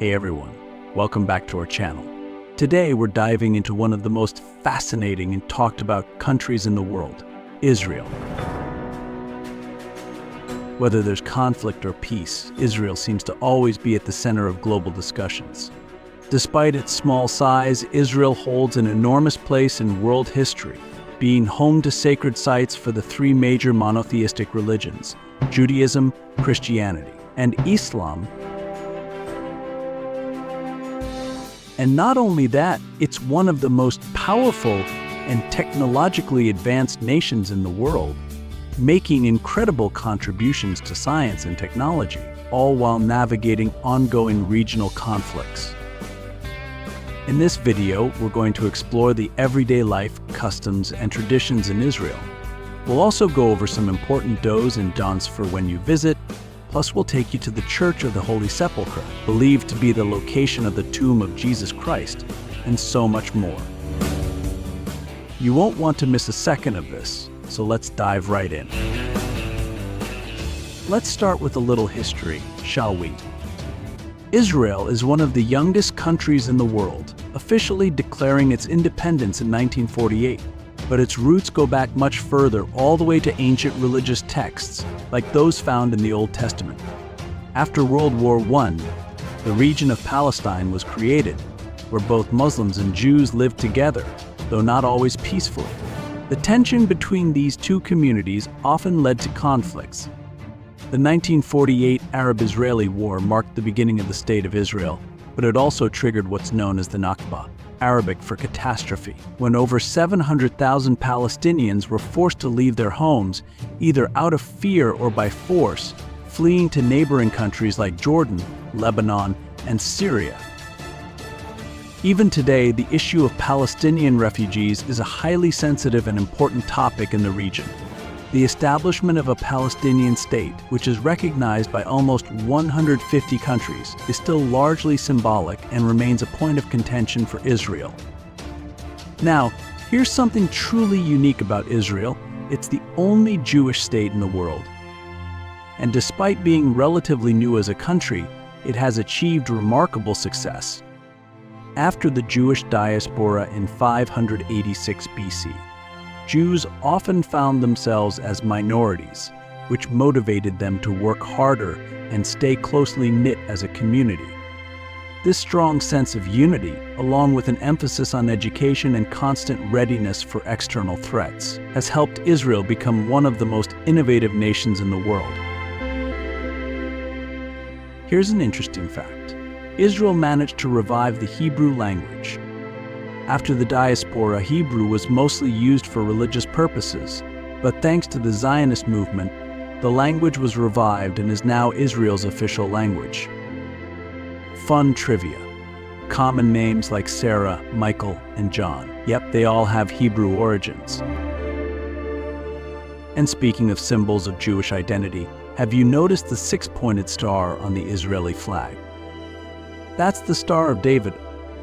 Hey everyone, welcome back to our channel. Today we're diving into one of the most fascinating and talked about countries in the world, Israel. Whether there's conflict or peace, Israel seems to always be at the center of global discussions. Despite its small size, Israel holds an enormous place in world history, being home to sacred sites for the three major monotheistic religions, Judaism, Christianity, and Islam. And not only that, it's one of the most powerful and technologically advanced nations in the world, making incredible contributions to science and technology, all while navigating ongoing regional conflicts. In this video, we're going to explore the everyday life, customs, and traditions in Israel. We'll also go over some important do's and don'ts for when you visit. Plus, we'll take you to the Church of the Holy Sepulchre, believed to be the location of the tomb of Jesus Christ, and so much more. You won't want to miss a second of this, so let's dive right in. Let's start with a little history, shall we? Israel is one of the youngest countries in the world, officially declaring its independence in 1948. But its roots go back much further, all the way to ancient religious texts, like those found in the Old Testament. After World War I, the region of Palestine was created, where both Muslims and Jews lived together, though not always peacefully. The tension between these two communities often led to conflicts. The 1948 Arab-Israeli War marked the beginning of the State of Israel, but it also triggered what's known as the Nakba, Arabic for catastrophe, when over 700,000 Palestinians were forced to leave their homes, either out of fear or by force, fleeing to neighboring countries like Jordan, Lebanon, and Syria. Even today, the issue of Palestinian refugees is a highly sensitive and important topic in the region. The establishment of a Palestinian state, which is recognized by almost 150 countries, is still largely symbolic and remains a point of contention for Israel. Now, here's something truly unique about Israel. It's the only Jewish state in the world. And despite being relatively new as a country, it has achieved remarkable success. After the Jewish diaspora in 586 BC, Jews often found themselves as minorities, which motivated them to work harder and stay closely knit as a community. This strong sense of unity, along with an emphasis on education and constant readiness for external threats, has helped Israel become one of the most innovative nations in the world. Here's an interesting fact. Israel managed to revive the Hebrew language. After the diaspora, Hebrew was mostly used for religious purposes, but thanks to the Zionist movement, the language was revived and is now Israel's official language. Fun trivia. Common names like Sarah, Michael, and John. Yep, they all have Hebrew origins. And speaking of symbols of Jewish identity, have you noticed the six-pointed star on the Israeli flag? That's the Star of David,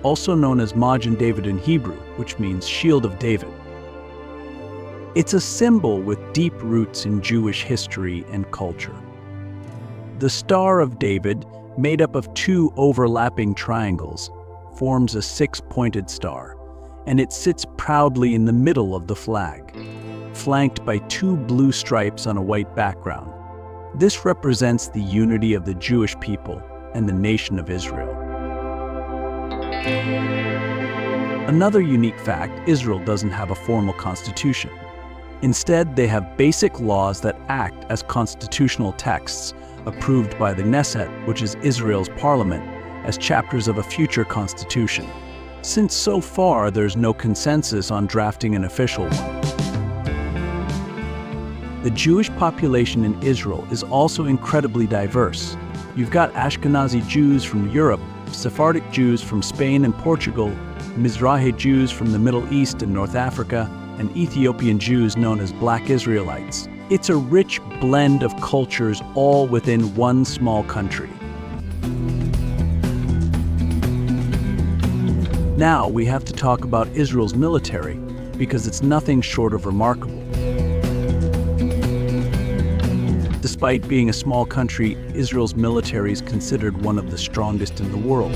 also known as Magen David in Hebrew, which means Shield of David. It's a symbol with deep roots in Jewish history and culture. The Star of David, made up of two overlapping triangles, forms a six-pointed star, and it sits proudly in the middle of the flag, flanked by two blue stripes on a white background. This represents the unity of the Jewish people and the nation of Israel. Another unique fact, Israel doesn't have a formal constitution. Instead, they have basic laws that act as constitutional texts approved by the Knesset, which is Israel's parliament, as chapters of a future constitution, since so far there's no consensus on drafting an official one. The Jewish population in Israel is also incredibly diverse. You've got Ashkenazi Jews from Europe, Sephardic Jews from Spain and Portugal, Mizrahi Jews from the Middle East and North Africa, and Ethiopian Jews known as Black Israelites. It's a rich blend of cultures all within one small country. Now we have to talk about Israel's military, because it's nothing short of remarkable. Despite being a small country, Israel's military is considered one of the strongest in the world.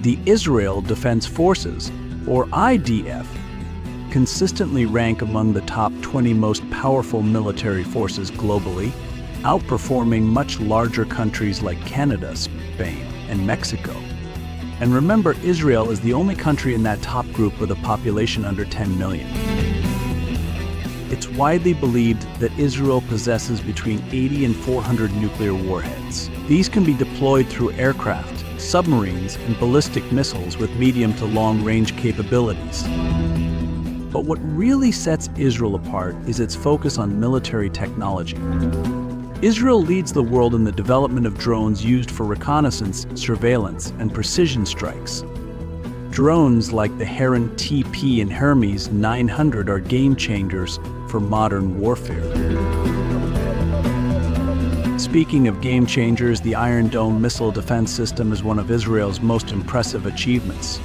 The Israel Defense Forces, or IDF, consistently rank among the top 20 most powerful military forces globally, outperforming much larger countries like Canada, Spain, and Mexico. And remember, Israel is the only country in that top group with a population under 10 million. It's widely believed that Israel possesses between 80 and 400 nuclear warheads. These can be deployed through aircraft, submarines, and ballistic missiles with medium to long-range capabilities. But what really sets Israel apart is its focus on military technology. Israel leads the world in the development of drones used for reconnaissance, surveillance, and precision strikes. Drones like the Heron TP and Hermes 900 are game changers for modern warfare. Speaking of game changers, the Iron Dome missile defense system is one of Israel's most impressive achievements.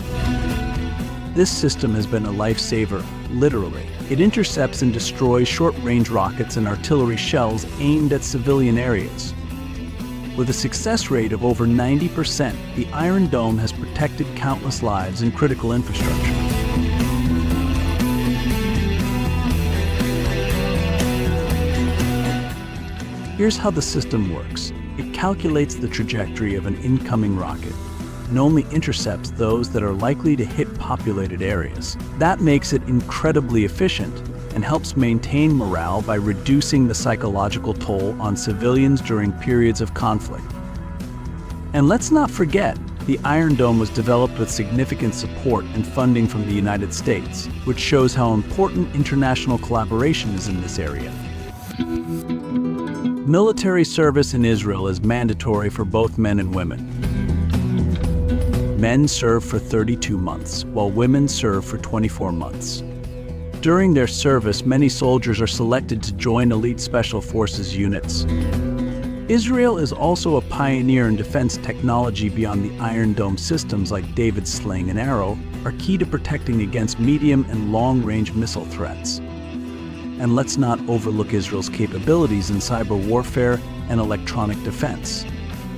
This system has been a lifesaver, literally. It intercepts and destroys short-range rockets and artillery shells aimed at civilian areas. With a success rate of over 90%, the Iron Dome has protected countless lives and critical infrastructure. Here's how the system works. It calculates the trajectory of an incoming rocket and only intercepts those that are likely to hit populated areas. That makes it incredibly efficient and helps maintain morale by reducing the psychological toll on civilians during periods of conflict. And let's not forget, the Iron Dome was developed with significant support and funding from the United States, which shows how important international collaboration is in this area. Military service in Israel is mandatory for both men and women. Men serve for 32 months, while women serve for 24 months. During their service, many soldiers are selected to join elite special forces units. Israel is also a pioneer in defense technology beyond the Iron Dome. Systems like David's sling and arrow are key to protecting against medium and long-range missile threats. And let's not overlook Israel's capabilities in cyber warfare and electronic defense.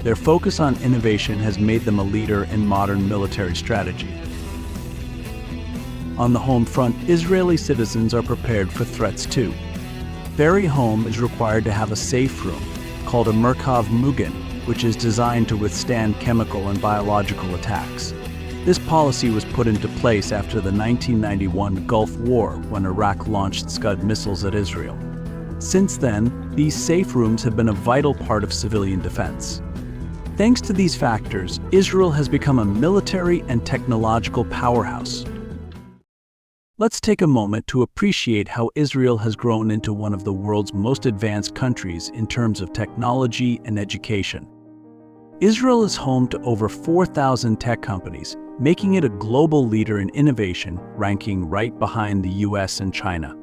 Their focus on innovation has made them a leader in modern military strategy. On the home front, Israeli citizens are prepared for threats too. Every home is required to have a safe room, called a Merkav Mugen, which is designed to withstand chemical and biological attacks. This policy was put into place after the 1991 Gulf War, when Iraq launched Scud missiles at Israel. Since then, these safe rooms have been a vital part of civilian defense. Thanks to these factors, Israel has become a military and technological powerhouse. Let's take a moment to appreciate how Israel has grown into one of the world's most advanced countries in terms of technology and education. Israel is home to over 4,000 tech companies, making it a global leader in innovation, ranking right behind the US and China.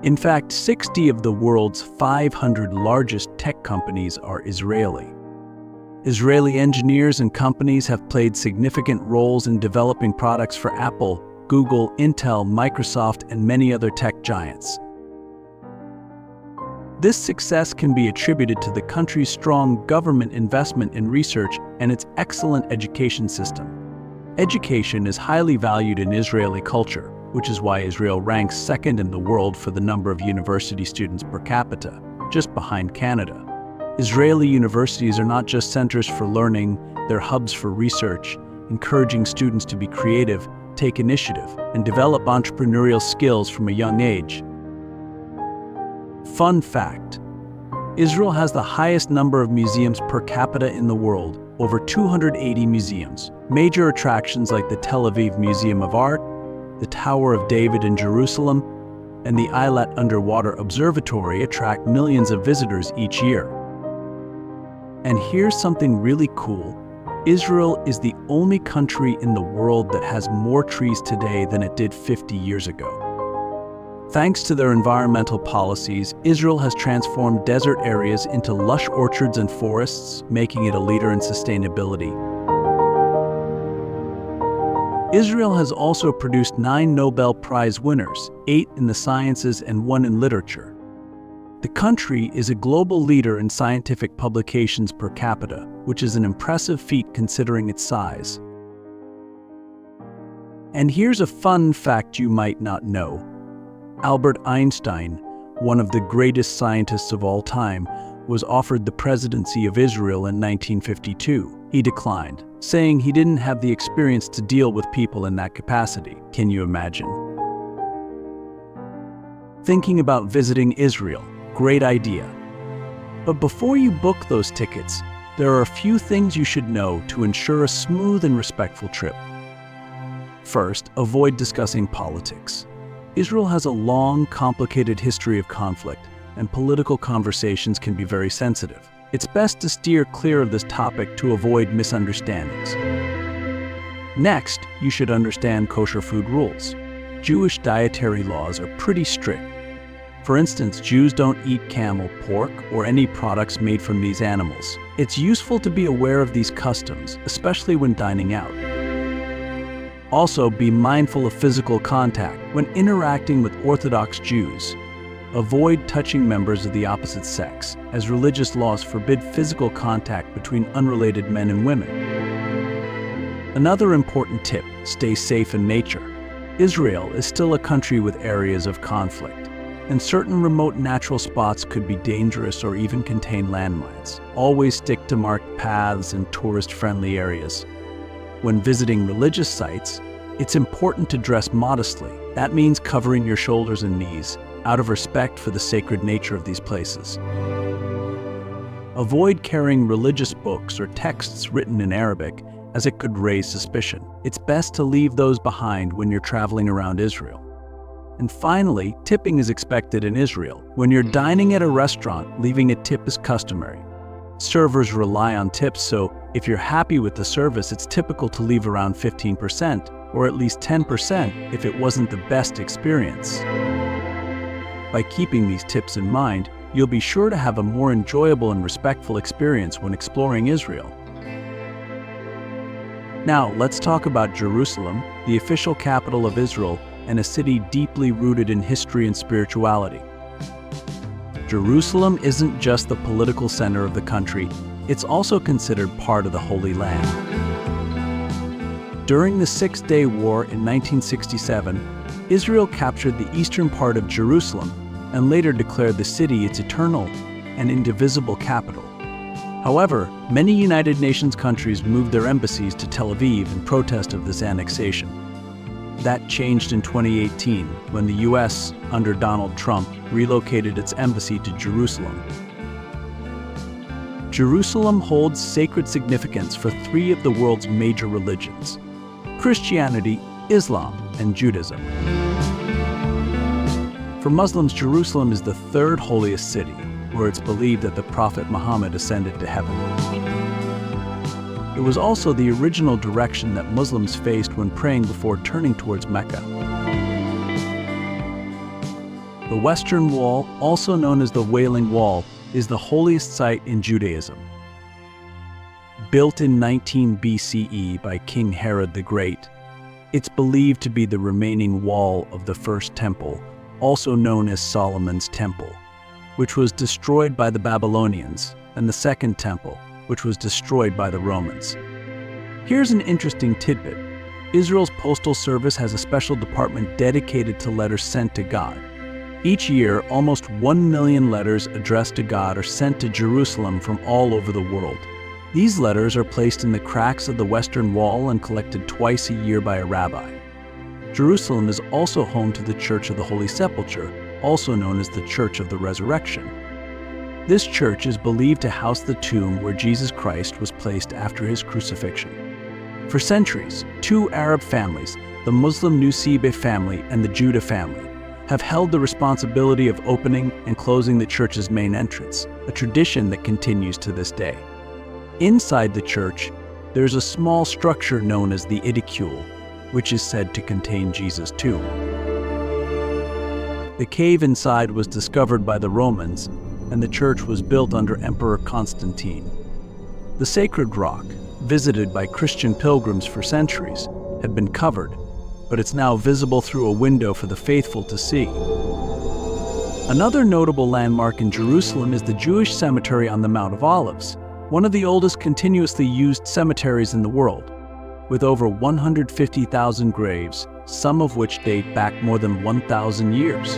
In fact, 60 of the world's 500 largest tech companies are Israeli. Israeli engineers and companies have played significant roles in developing products for Apple, Google, Intel, Microsoft, and many other tech giants. This success can be attributed to the country's strong government investment in research and its excellent education system. Education is highly valued in Israeli culture, which is why Israel ranks second in the world for the number of university students per capita, just behind Canada. Israeli universities are not just centers for learning, they're hubs for research, encouraging students to be creative, take initiative, and develop entrepreneurial skills from a young age. Fun fact: Israel has the highest number of museums per capita in the world, over 280 museums. Major attractions like the Tel Aviv Museum of Art, the Tower of David in Jerusalem, and the Eilat Underwater Observatory attract millions of visitors each year. And here's something really cool. Israel is the only country in the world that has more trees today than it did 50 years ago. Thanks to their environmental policies, Israel has transformed desert areas into lush orchards and forests, making it a leader in sustainability. Israel has also produced 9 Nobel Prize winners, 8 in the sciences and 1 in literature. The country is a global leader in scientific publications per capita, which is an impressive feat considering its size. And here's a fun fact you might not know. Albert Einstein, one of the greatest scientists of all time, was offered the presidency of Israel in 1952. He declined, saying he didn't have the experience to deal with people in that capacity. Can you imagine? Thinking about visiting Israel, great idea. But before you book those tickets, there are a few things you should know to ensure a smooth and respectful trip. First, avoid discussing politics. Israel has a long, complicated history of conflict, and political conversations can be very sensitive. It's best to steer clear of this topic to avoid misunderstandings. Next, you should understand kosher food rules. Jewish dietary laws are pretty strict. For instance, Jews don't eat camel, pork, or any products made from these animals. It's useful to be aware of these customs, especially when dining out. Also, be mindful of physical contact when interacting with Orthodox Jews. Avoid touching members of the opposite sex, as religious laws forbid physical contact between unrelated men and women. Another important tip: stay safe in nature. Israel is still a country with areas of conflict, and certain remote natural spots could be dangerous or even contain landmines. Always stick to marked paths and tourist-friendly areas. When visiting religious sites, it's important to dress modestly. That means covering your shoulders and knees, out of respect for the sacred nature of these places. Avoid carrying religious books or texts written in Arabic, as it could raise suspicion. It's best to leave those behind when you're traveling around Israel. And finally, tipping is expected in Israel. When you're dining at a restaurant, leaving a tip is customary. Servers rely on tips, so if you're happy with the service, it's typical to leave around 15%, or at least 10% if it wasn't the best experience. By keeping these tips in mind, you'll be sure to have a more enjoyable and respectful experience when exploring Israel. Now, let's talk about Jerusalem, the official capital of Israel, and a city deeply rooted in history and spirituality. Jerusalem isn't just the political center of the country, it's also considered part of the Holy Land. During the Six-Day War in 1967, Israel captured the eastern part of Jerusalem and later declared the city its eternal and indivisible capital. However, many United Nations countries moved their embassies to Tel Aviv in protest of this annexation. That changed in 2018 when the US, under Donald Trump, relocated its embassy to Jerusalem. Jerusalem holds sacred significance for three of the world's major religions: Christianity, Islam, and Judaism. For Muslims, Jerusalem is the third holiest city, where it's believed that the Prophet Muhammad ascended to heaven. It was also the original direction that Muslims faced when praying before turning towards Mecca. The Western Wall, also known as the Wailing Wall, is the holiest site in Judaism. Built in 19 BCE by King Herod the Great, it's believed to be the remaining wall of the First Temple, also known as Solomon's Temple, which was destroyed by the Babylonians, and the Second Temple, which was destroyed by the Romans. Here's an interesting tidbit. Israel's Postal Service has a special department dedicated to letters sent to God. Each year, almost 1 million letters addressed to God are sent to Jerusalem from all over the world. These letters are placed in the cracks of the Western Wall and collected twice a year by a rabbi. Jerusalem is also home to the Church of the Holy Sepulchre, also known as the Church of the Resurrection. This church is believed to house the tomb where Jesus Christ was placed after his crucifixion. For centuries, two Arab families, the Muslim Nusaybeh family and the Judah family, have held the responsibility of opening and closing the church's main entrance, a tradition that continues to this day. Inside the church, there's a small structure known as the Edicule, which is said to contain Jesus' tomb. The cave inside was discovered by the Romans, and the church was built under Emperor Constantine. The sacred rock, visited by Christian pilgrims for centuries, had been covered, but it's now visible through a window for the faithful to see. Another notable landmark in Jerusalem is the Jewish cemetery on the Mount of Olives, one of the oldest continuously used cemeteries in the world, with over 150,000 graves, some of which date back more than 1,000 years.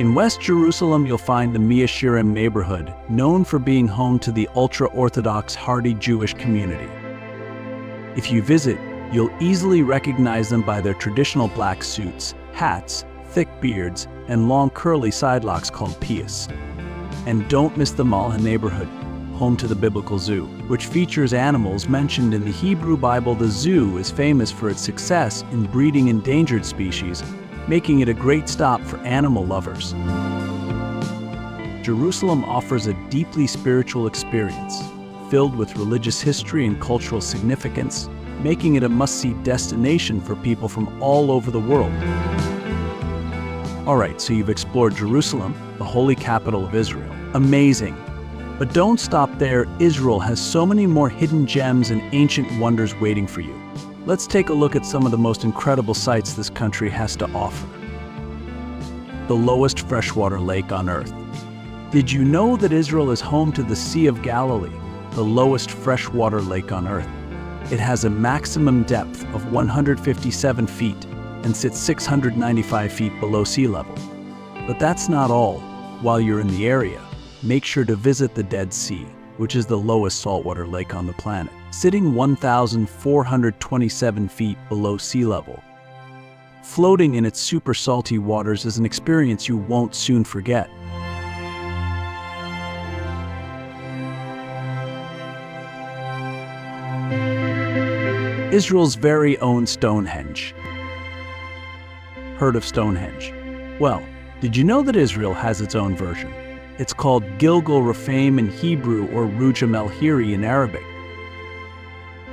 In West Jerusalem, you'll find the Mea Shearim neighborhood, known for being home to the ultra-Orthodox Haredi Jewish community. If you visit, you'll easily recognize them by their traditional black suits, hats, thick beards, and long curly sidelocks called piyas. And don't miss the Malha neighborhood, home to the biblical zoo, which features animals mentioned in the Hebrew Bible. The zoo is famous for its success in breeding endangered species, making it a great stop for animal lovers. Jerusalem offers a deeply spiritual experience, filled with religious history and cultural significance, making it a must-see destination for people from all over the world. Alright, so you've explored Jerusalem, the holy capital of Israel. Amazing! But don't stop there. Israel has so many more hidden gems and ancient wonders waiting for you. Let's take a look at some of the most incredible sights this country has to offer. The lowest freshwater lake on Earth. Did you know that Israel is home to the Sea of Galilee, the lowest freshwater lake on Earth? It has a maximum depth of 157 feet and sits 695 feet below sea level. But that's not all. While you're in the area, make sure to visit the Dead Sea, which is the lowest saltwater lake on the planet, sitting 1,427 feet below sea level. Floating in its super salty waters is an experience you won't soon forget. Israel's very own Stonehenge. Heard of Stonehenge? Well, did you know that Israel has its own version? It's called Gilgal Rephaim in Hebrew or Rujam el-Hiri in Arabic.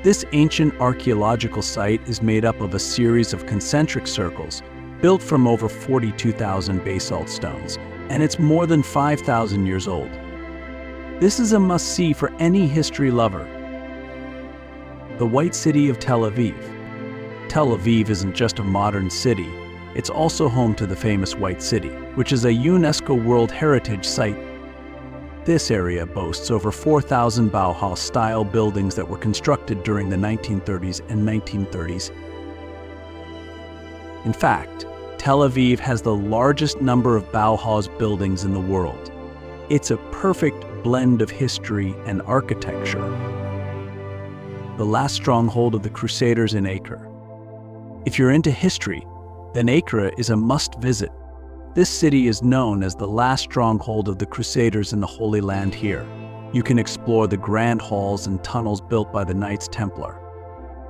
This ancient archaeological site is made up of a series of concentric circles built from over 42,000 basalt stones, and it's more than 5,000 years old. This is a must-see for any history lover. The White City of Tel Aviv. Tel Aviv isn't just a modern city, it's also home to the famous White City, which is a UNESCO World Heritage Site. This area boasts over 4,000 Bauhaus-style buildings that were constructed during the 1930s and 1930s. In fact, Tel Aviv has the largest number of Bauhaus buildings in the world. It's a perfect blend of history and architecture. The last stronghold of the Crusaders in Acre. If you're into history, then Acre is a must-visit. This city is known as the last stronghold of the Crusaders in the Holy Land here. You can explore the grand halls and tunnels built by the Knights Templar.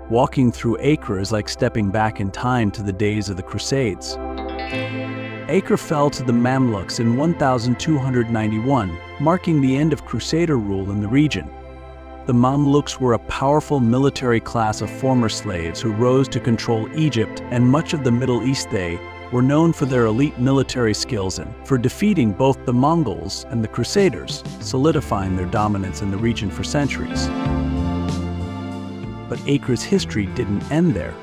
Walking through Acre is like stepping back in time to the days of the Crusades. Acre fell to the Mamluks in 1291, marking the end of Crusader rule in the region. The Mamluks were a powerful military class of former slaves who rose to control Egypt and much of the Middle East. They were known for their elite military skills and for defeating both the Mongols and the Crusaders, solidifying their dominance in the region for centuries. But Acre's history didn't end there.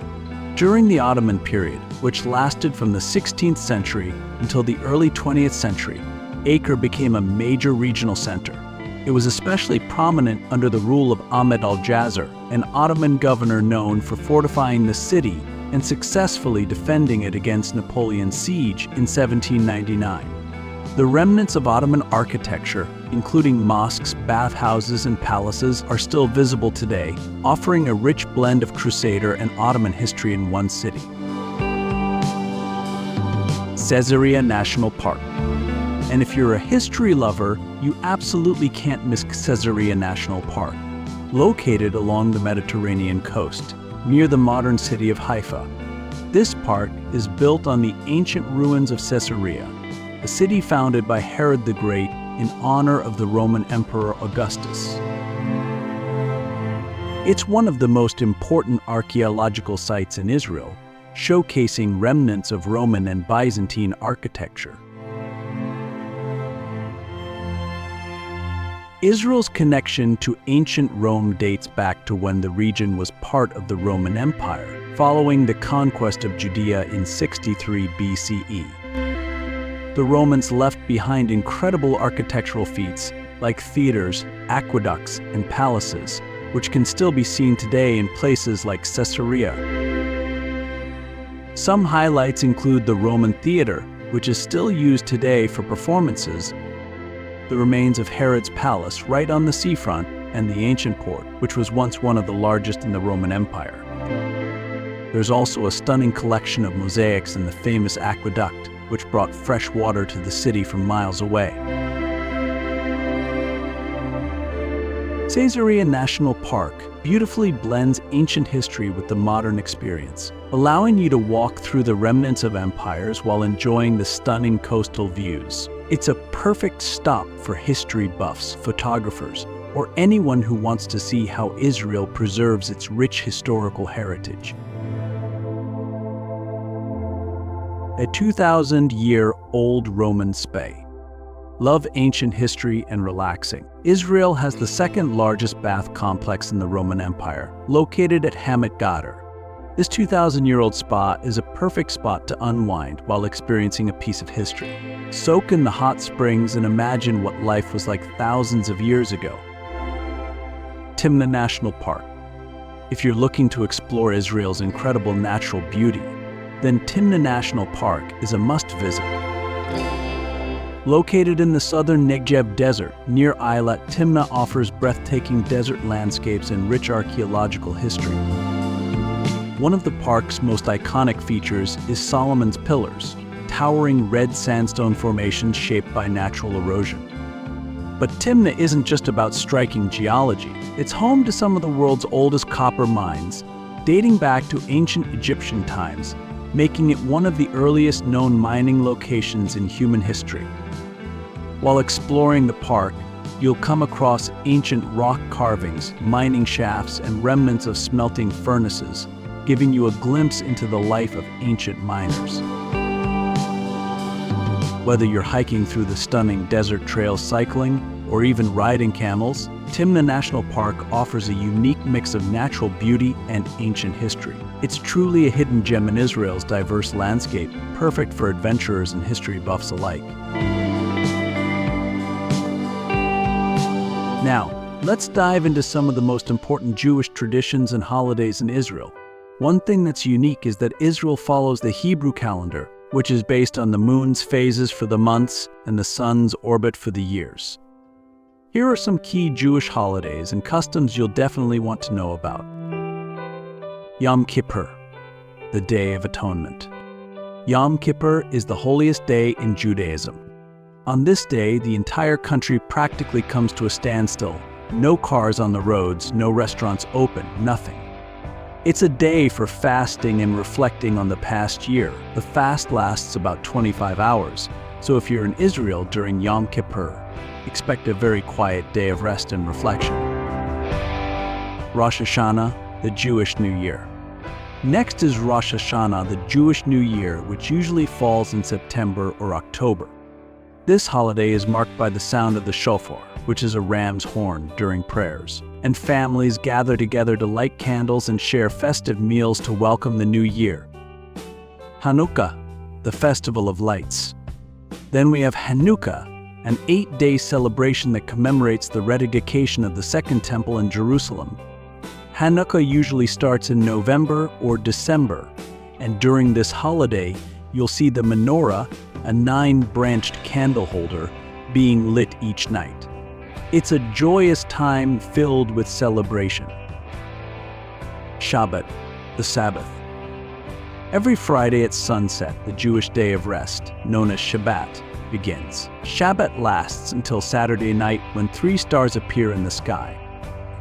During the Ottoman period, which lasted from the 16th century until the early 20th century, Acre became a major regional center. It was especially prominent under the rule of Ahmed al-Jazir, an Ottoman governor known for fortifying the city and successfully defending it against Napoleon's siege in 1799. The remnants of Ottoman architecture, including mosques, bathhouses, and palaces, are still visible today, offering a rich blend of Crusader and Ottoman history in one city. Cesaria National Park. And if you're a history lover, you absolutely can't miss Cesaria National Park, located along the Mediterranean coast, near the modern city of Haifa. This park is built on the ancient ruins of Caesarea, a city founded by Herod the Great in honor of the Roman Emperor Augustus. It's one of the most important archaeological sites in Israel, showcasing remnants of Roman and Byzantine architecture. Israel's connection to ancient Rome dates back to when the region was part of the Roman Empire, following the conquest of Judea in 63 BCE. the Romans left behind incredible architectural feats like theaters, aqueducts, and palaces, which can still be seen today in places like Cesaria. Some highlights include the Roman theater, which is still used today for performances, the remains of Herod's palace right on the seafront, and the ancient port, which was once one of the largest in the Roman Empire. There's also a stunning collection of mosaics in the famous aqueduct, which brought fresh water to the city from miles away. Cesaria National Park beautifully blends ancient history with the modern experience, allowing you to walk through the remnants of empires while enjoying the stunning coastal views. It's a perfect stop for history buffs, photographers, or anyone who wants to see how Israel preserves its rich historical heritage. A 2,000-year-old Roman spa. Love ancient history and relaxing. Israel has the second largest bath complex in the Roman Empire, located at Hamad Gadar. This 2,000-year-old spa is a perfect spot to unwind while experiencing a piece of history. Soak in the hot springs and imagine what life was like thousands of years ago. Timna National Park. If you're looking to explore Israel's incredible natural beauty, then Timna National Park is a must-visit. Located in the southern Negev desert, near Eilat, Timna offers breathtaking desert landscapes and rich archaeological history. One of the park's most iconic features is Solomon's Pillars, towering red sandstone formations shaped by natural erosion. But Timna isn't just about striking geology. It's home to some of the world's oldest copper mines, dating back to ancient Egyptian times, making it one of the earliest known mining locations in human history. While exploring the park, you'll come across ancient rock carvings, mining shafts, and remnants of smelting furnaces, giving you a glimpse into the life of ancient miners. Whether you're hiking through the stunning desert trails, cycling, or even riding camels, Timna National Park offers a unique mix of natural beauty and ancient history. It's truly a hidden gem in Israel's diverse landscape, perfect for adventurers and history buffs alike. Now, let's dive into some of the most important Jewish traditions and holidays in Israel. One thing that's unique is that Israel follows the Hebrew calendar, which is based on the moon's phases for the months and the sun's orbit for the years. Here are some key Jewish holidays and customs you'll definitely want to know about. Yam Kipper, the Day of Atonement. Yam Kipper is the holiest day in Judaism. On this day, the entire country practically comes to a standstill. No cars on the roads, no restaurants open, nothing. It's a day for fasting and reflecting on the past year. The fast lasts about 25 hours, so if you're in Israel during Yam Kippur, expect a very quiet day of rest and reflection. Rosh Hashanah, the Jewish New Year. Next is Rosh Hashanah, the Jewish New Year, which usually falls in September or October. This holiday is marked by the sound of the shofar, which is a ram's horn, during prayers, and families gather together to light candles and share festive meals to welcome the new year. Hanukkah, the Festival of Lights. Then we have Hanukkah, an 8-day celebration that commemorates the rededication of the Second Temple in Jerusalem. Hanukkah usually starts in November or December, and during this holiday, you'll see the menorah, a 9-branched candle holder, being lit each night. It's a joyous time filled with celebration. Shabbat, the Sabbath. Every Friday at sunset, the Jewish day of rest, known as Shabbat, begins. Shabbat lasts until Saturday night when 3 stars appear in the sky.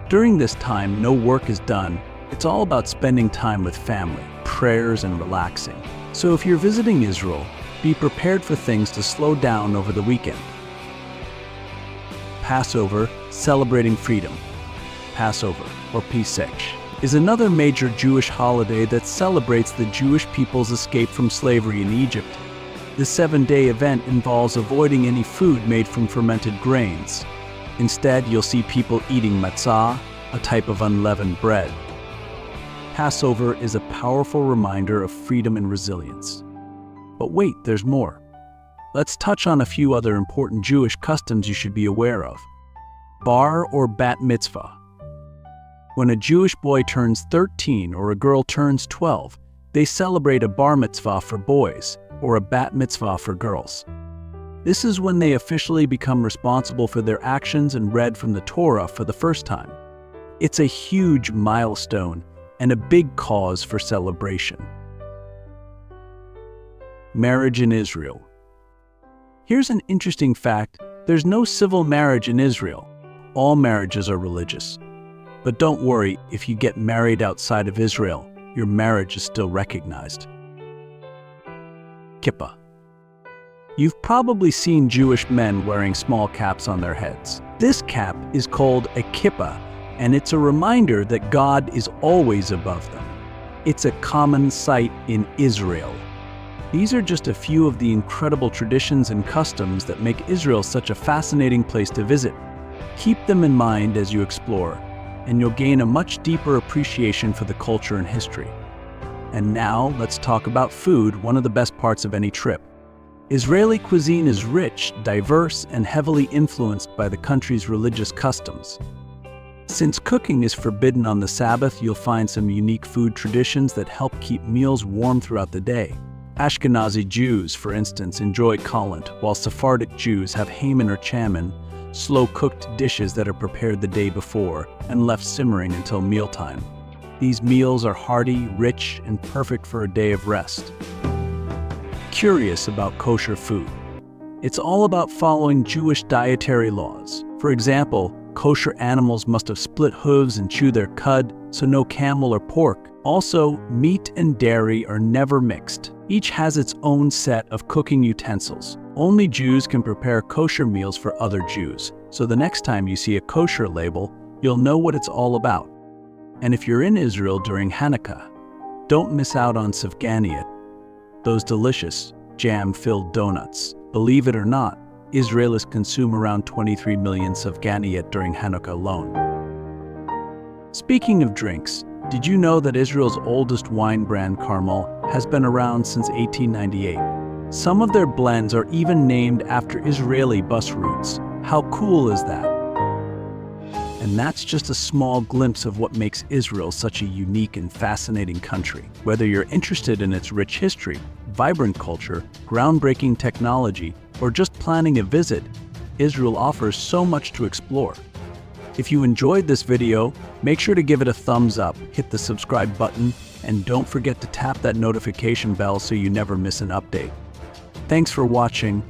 During this time, no work is done. It's all about spending time with family, prayers, and relaxing. So if you're visiting Israel, be prepared for things to slow down over the weekend. Passover, celebrating freedom. Passover, or Pesach, is another major Jewish holiday that celebrates the Jewish people's escape from slavery in Egypt. This 7-day event involves avoiding any food made from fermented grains. Instead, you'll see people eating matzah, a type of unleavened bread. Passover is a powerful reminder of freedom and resilience. But wait, there's more. let's touch on a few other important Jewish customs you should be aware of. Bar or bat mitzvah. When a Jewish boy turns 13 or a girl turns 12, they celebrate a bar mitzvah for boys or a bat mitzvah for girls. This is when they officially become responsible for their actions and read from the Torah for the first time. It's a huge milestone and a big cause for celebration. Marriage in Israel. Here's an interesting fact: there's no civil marriage in Israel. All marriages are religious. But don't worry, if you get married outside of Israel, your marriage is still recognized. Kipa. You've probably seen Jewish men wearing small caps on their heads. This cap is called a Kipa, and it's a reminder that God is always above them. It's a common sight in Israel. These are just a few of the incredible traditions and customs that make Israel such a fascinating place to visit. Keep them in mind as you explore, and you'll gain a much deeper appreciation for the culture and history. And now, let's talk about food, one of the best parts of any trip. Israeli cuisine is rich, diverse, and heavily influenced by the country's religious customs. Since cooking is forbidden on the Sabbath, you'll find some unique food traditions that help keep meals warm throughout the day. Ashkenazi Jews, for instance, enjoy cholent, while Sephardic Jews have Haman or chaman, slow-cooked dishes that are prepared the day before and left simmering until mealtime. These meals are hearty, rich, and perfect for a day of rest. Curious about kosher food. It's all about following Jewish dietary laws. For example, kosher animals must have split hooves and chew their cud, so no camel or pork. Also, meat and dairy are never mixed. Each has its own set of cooking utensils. Only Jews can prepare kosher meals for other Jews, so the next time you see a kosher label, you'll know what it's all about. And if you're in Israel during Hanukkah, don't miss out on sufganiyot, those delicious, jam-filled donuts. Believe it or not, Israelis consume around 23 million sufganiyot during Hanukkah alone. Speaking of drinks, did you know that Israel's oldest wine brand, Carmel, has been around since 1898? Some of their blends are even named after Israeli bus routes. How cool is that? And that's just a small glimpse of what makes Israel such a unique and fascinating country. Whether you're interested in its rich history, vibrant culture, groundbreaking technology, or just planning a visit, Israel offers so much to explore. If you enjoyed this video, make sure to give it a thumbs up, hit the subscribe button, and don't forget to tap that notification bell so you never miss an update. Thanks for watching,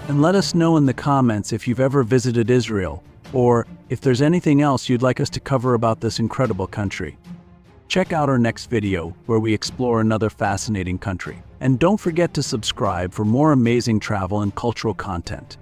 and let us know in the comments if you've ever visited Israel, or if there's anything else you'd like us to cover about this incredible country. Check out our next video where we explore another fascinating country. And don't forget to subscribe for more amazing travel and cultural content.